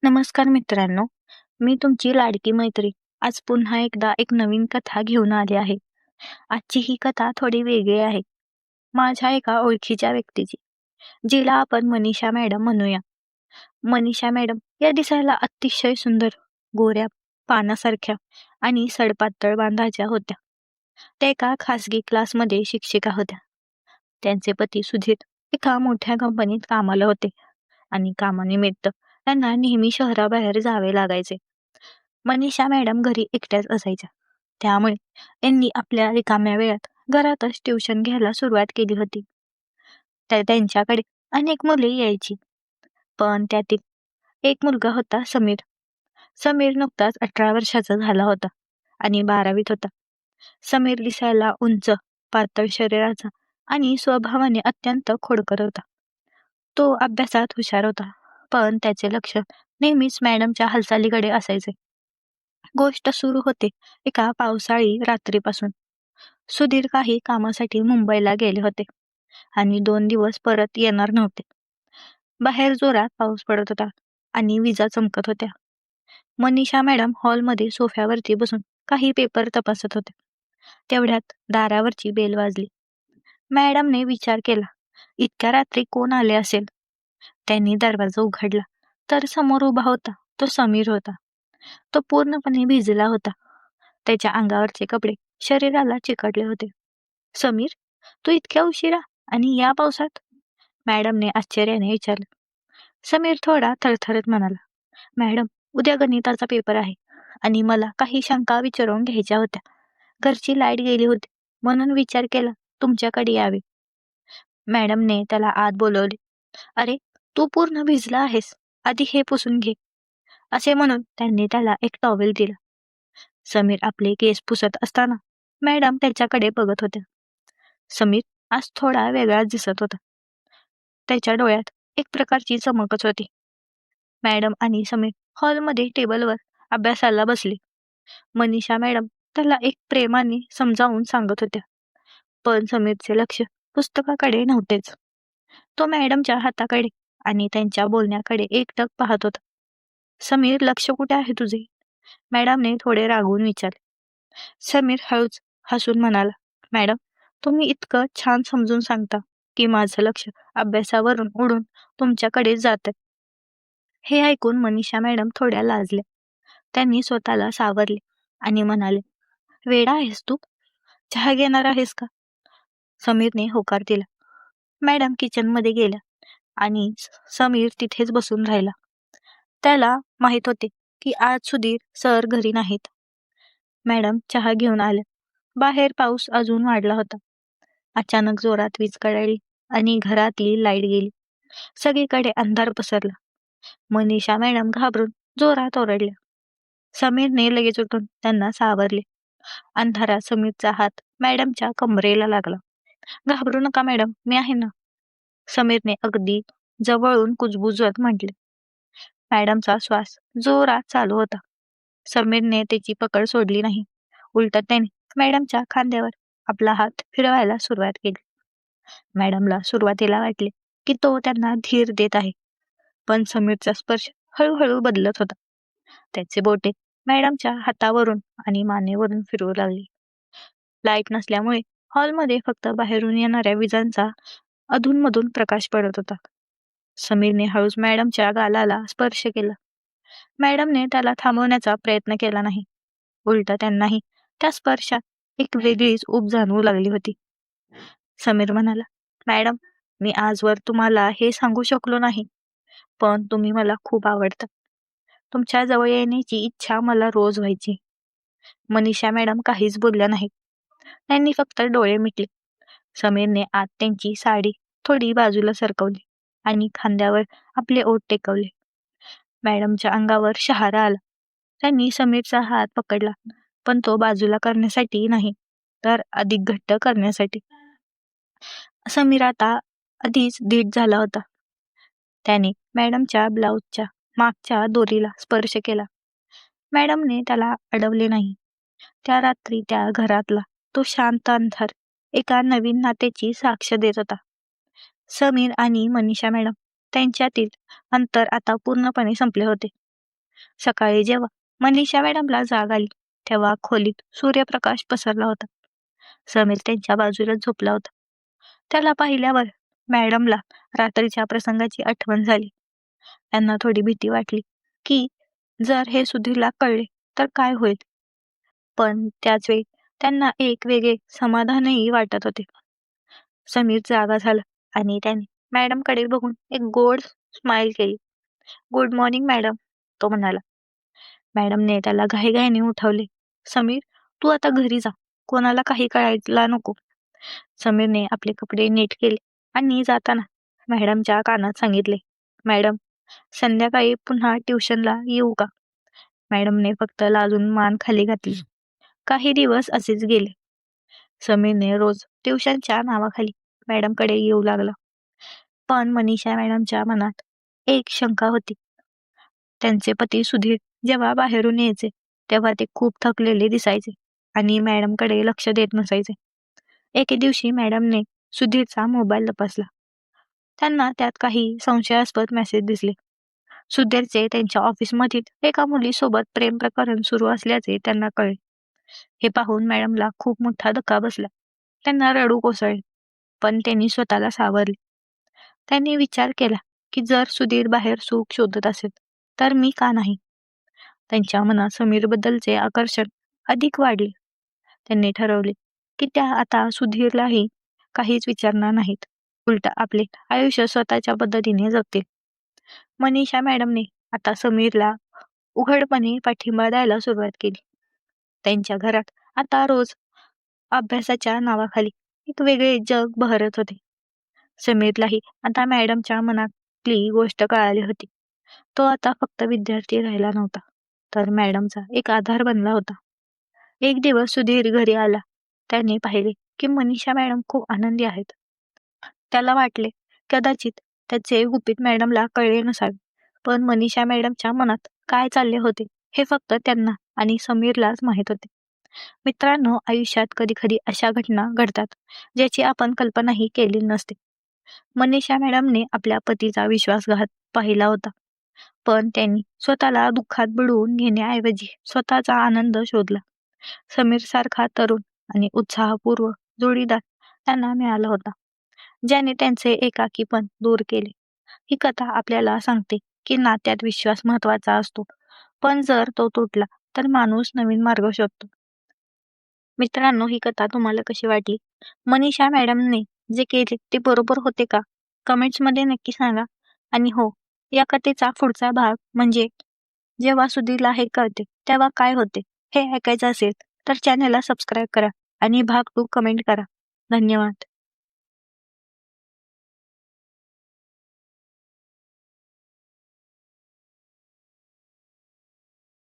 नमस्कार मित्रांनो, मी तुमची लाडकी मैत्रीण. आज पुन्हा एकदा एक नवीन कथा घेऊन आली आहे. आजची ही कथा थोडी वेगळी आहे. माझ्या एका ओळखीच्या व्यक्तीची, जिला आपण मनीषा मॅडम म्हणूया. मनीषा मॅडम या दिसायला अतिशय सुंदर, गोऱ्या पानासारख्या आणि सडपातळ बांधाच्या होत्या. त्या एका खासगी क्लासमध्ये शिक्षिका होत्या. त्यांचे पती सुधीर एका मोठ्या कंपनीत कामाला होते आणि कामानिमित्त त्यांना नेहमी शहराबाहेर जावे लागायचे. मनीषा मॅडम घरी एकट्याच असायच्या. त्यामुळे त्यांनी आपल्या रिकाम्या वेळात घरातच ट्युशन घ्यायला सुरुवात केली होती. त्यांच्याकडे अनेक मुले यायची, पण त्यातील एक मुलगा होता समीर. समीर नुकताच 18 वर्षाचा झाला होता आणि 12वीत होता. समीर दिसायला उंच, पातळ शरीराचा आणि स्वभावाने अत्यंत खोडकर होता. तो अभ्यासात हुशार होता, पण त्याचे लक्ष नेहमीच मॅडमच्या हालचालीकडे असायचे. गोष्ट सुरू होते एका पावसाळी रात्रीपासून. सुधीर काही कामासाठी मुंबईला गेले होते आणि 2 दिवस परत येणार नव्हते. बाहेर जोरात पाऊस पडत होता आणि विजा चमकत होत्या. मनीषा मॅडम हॉलमध्ये सोफ्यावरती बसून काही पेपर तपासत होते. तेवढ्यात दारावरची बेल वाजली. मॅडमने विचार केला, इतक्या रात्री कोण आले असेल. त्यांनी दरवाजा उघडला तर समोर उभा होता तो समीर होता. तो पूर्णपणे भिजला होता. त्याच्या अंगावरचे कपडे शरीराला चिकटले होते. समीर, तू इतक्या उशिरा आणि या पावसात? मॅडमने आश्चर्याने विचारलं. समीर थोडा थरथरत म्हणाला, मॅडम, उद्या गणिताचा पेपर आहे आणि मला काही शंका विचारून घ्यायच्या होत्या. घरची लाईट गेली होती म्हणून विचार केला तुमच्याकडे यावे. मॅडमने त्याला आत बोलवले. अरे, तू पूर्ण भिजला आहेस, आधी हे पुसून घे, असे म्हणून त्यांनी त्याला एक टॉवेल दिला. समीर आपले केस पुसत असताना मॅडम त्याच्याकडे बघत होत्या. समीर आज थोडा वेगळाच दिसत होता. त्याच्या डोळ्यात एक प्रकारची चमकच होती. मॅडम आणि समीर हॉलमध्ये टेबलवर अभ्यासाला बसले. मनीषा मॅडम त्याला एक प्रेमाने समजावून सांगत होत्या, पण समीरचे लक्ष पुस्तकाकडे नव्हतेच. तो मॅडमच्या हाताकडे आणि त्यांच्या बोलण्याकडे एकटक पाहत होता. समीर, लक्ष कुठे आहे तुझे? मॅडमने थोडे रागवून विचारले. समीर हळूच हसून म्हणाला, मॅडम, तुम्ही इतकं छान समजून सांगता की माझं लक्ष अभ्यासावरून उडून तुमच्याकडे जात. हे ऐकून मनीषा मॅडम थोड्या लाजल्या. त्यांनी स्वतःला सावरले आणि म्हणाले, वेडा आहेस तू? चहा घेणार आहेस का? समीरने होकार दिला. मॅडम किचनमध्ये गेल्या आणि समीर तिथेच बसून राहिला. त्याला माहित होते की आज सुधीर सर घरी नाहीत. मॅडम चहा घेऊन आल्या. बाहेर पाऊस अजून वाढला होता. अचानक जोरात वीज कडाडली आणि घरातली लाईट गेली. सगळीकडे अंधार पसरला. मनीषा मॅडम घाबरून जोरात ओरडल्या. समीरने लगेच उठून त्यांना सावरले. अंधारात समीरचा हात मॅडमच्या कमरेला लागला. घाबरू नका मॅडम, मी आहे ना, समीरने अगदी जवळून कुजबुजत म्हटले. मॅडमचा श्वास जोरात चालू होता. समीरने त्याची पकड सोडली नाही. उलट त्याने मॅडमच्या खांद्यावर आपला हात फिरवायला सुरुवात केली. मॅडमला सुरुवातीला वाटले की तो त्यांना धीर देत आहे, पण समीरचा स्पर्श हळूहळू बदलत होता. त्याचे बोटे मॅडमच्या हातावरून आणि मानेवरून फिरवू लागले. लाईट नसल्यामुळे हॉलमध्ये फक्त बाहेरून येणाऱ्या विजांचा अधूनमधून प्रकाश पडत होता. समीरने हळूच मॅडमच्या गालाला स्पर्श केला. मॅडमने त्याला थांबवण्याचा प्रयत्न केला नाही. उलट त्यांनाही त्या स्पर्शात एक वेगळीच ऊब जाणवू लागली होती. समीर म्हणाला, मॅडम, मी आजवर तुम्हाला हे सांगू शकलो नाही, पण तुम्ही मला खूप आवडता. तुमच्या जवळ येण्याची इच्छा मला रोज व्हायची. मनीषा मॅडम काहीच बोलल्या नाहीत. त्यांनी फक्त डोळे मिटले. समीरने आत त्यांची साडी थोडी बाजूला सरकवली आणि खांद्यावर आपले ओठ टेकवले. मॅडमच्या अंगावर शहारा आला. त्यांनी समीरचा हात पकडला, पण तो बाजूला करण्यासाठी नाही, तर अधिक घट्ट करण्यासाठी. समीर आता आधीच धीट झाला होता. त्याने मॅडमच्या ब्लाऊजच्या मागच्या दोरीला स्पर्श केला. मॅडमने त्याला अडवले नाही. त्या रात्री त्या घरातला तो शांत अंधार एका नवीन नात्याची साक्ष देत होता. समीर आणि मनीषा मॅडम त्यांच्यातील अंतर आता पूर्णपणे संपले होते. सकाळी जेव्हा मनीषा मॅडमला जाग आली तेव्हा खोलीत सूर्यप्रकाश पसरला होता. समीर त्यांच्या बाजूला झोपला होता. त्याला पाहिल्यावर मॅडमला रात्रीच्या प्रसंगाची आठवण झाली. त्यांना थोडी भीती वाटली की जर हे सुधीरला कळले तर काय होईल. पण त्याच वेळी त्यांना एक वेगळे समाधानही वाटत होते. समीर जागा झाला आणि त्याने मॅडमकडे बघून एक गोड स्माइल केली. गुड मॉर्निंग मॅडम, तो म्हणाला. मॅडमने त्याला घाईघाईने उठवले. समीर, तू आता घरी जा, कोणाला काही कळायला नको. समीरने आपले कपडे नीट केले आणि जाताना मॅडमच्या कानात सांगितले, मॅडम, संध्याकाळी पुन्हा ट्युशनला येऊ का? मॅडमने फक्त लाजून मान खाली घातली. काही दिवस असेच गेले. समीरने रोज ट्युशनच्या नावाखाली मॅडमकडे येऊ लागला. पण मनीषा मॅडमच्या मनात एक शंका होती. त्यांचे पती सुधीर जेव्हा बाहेरून यायचे तेव्हा ते खूप थकलेले दिसायचे आणि मॅडमकडे लक्ष देत नसायचे. एके दिवशी मॅडमने सुधीरचा मोबाईल तपासला. त्यांना त्यात काही संशयास्पद मेसेज दिसले. सुधीरचे त्यांच्या ऑफिसमधील एका मुलीसोबत प्रेम प्रकरण सुरू असल्याचे त्यांना कळले. हे पाहून मॅडमला खूप मोठा धक्का बसला. त्यांना रडू कोसळले, पण त्यांनी स्वतःला सावरले. त्यांनी विचार केला की जर सुधीर बाहेर सुख शोधत असेल तर मी का नाही. त्यांच्या मनात समीरबद्दलचे आकर्षण अधिक वाढले. त्यांनी ठरवले की त्या आता सुधीरलाही काहीच विचारणार नाहीत. उलट आपले आयुष्य स्वतःच्या पद्धतीने जगतील. मनीषा मॅडमने आता समीरला उघडपणे पाठिंबा द्यायला सुरुवात केली. त्यांच्या घरात आता रोज अभ्यासाच्या नावाखाली एक वेगळे जग बहरत होते. समीरलाही आता मॅडमच्या मनातली गोष्ट कळाली होती. तो आता फक्त विद्यार्थी राहिला नव्हता, तर मॅडमचा एक आधार बनला होता. एक दिवस सुधीर घरी आला. त्याने पाहिले की मनीषा मॅडम खूप आनंदी आहेत. त्याला वाटले कदाचित त्याचे गुपित मॅडमला कळले नसावे, पण मनीषा मॅडमच्या मनात काय चालले होते हे फक्त त्यांना आणि समीरलाच माहीत होते. मित्रांनो, आयुष्यात कधी कधी अशा घटना घडतात ज्याची आपण कल्पनाही केली नसते. मनीषा मॅडमने आपल्या पतीचा विश्वासघात पाहिला होता, पण त्यांनी स्वतःला दुःखात बुडवून घेण्याऐवजी स्वतःचा आनंद शोधला. समीर सारखा तरुण आणि उत्साहपूर्व जोडीदार त्यांना मिळाला होता, ज्याने त्यांचे एकाकीपण दूर केले. ही कथा आपल्याला सांगते की नात्यात विश्वास महत्वाचा असतो, पण जर तो तुटला तर माणूस नवीन मार्ग शोधतो. मित्रांनो, ही कथा तुम्हाला कशी वाटली? मनीषा मॅडमने जे केले ते बरोबर होते का? कमेंट्समध्ये नक्की सांगा. आणि हो, या कथेचा पुढचा भाग म्हणजे जेव्हा सुधीरला हे कळते तेव्हा काय होते हे ऐकायचं असेल तर चॅनलला सबस्क्राईब करा आणि भाग 2 कमेंट करा. धन्यवाद.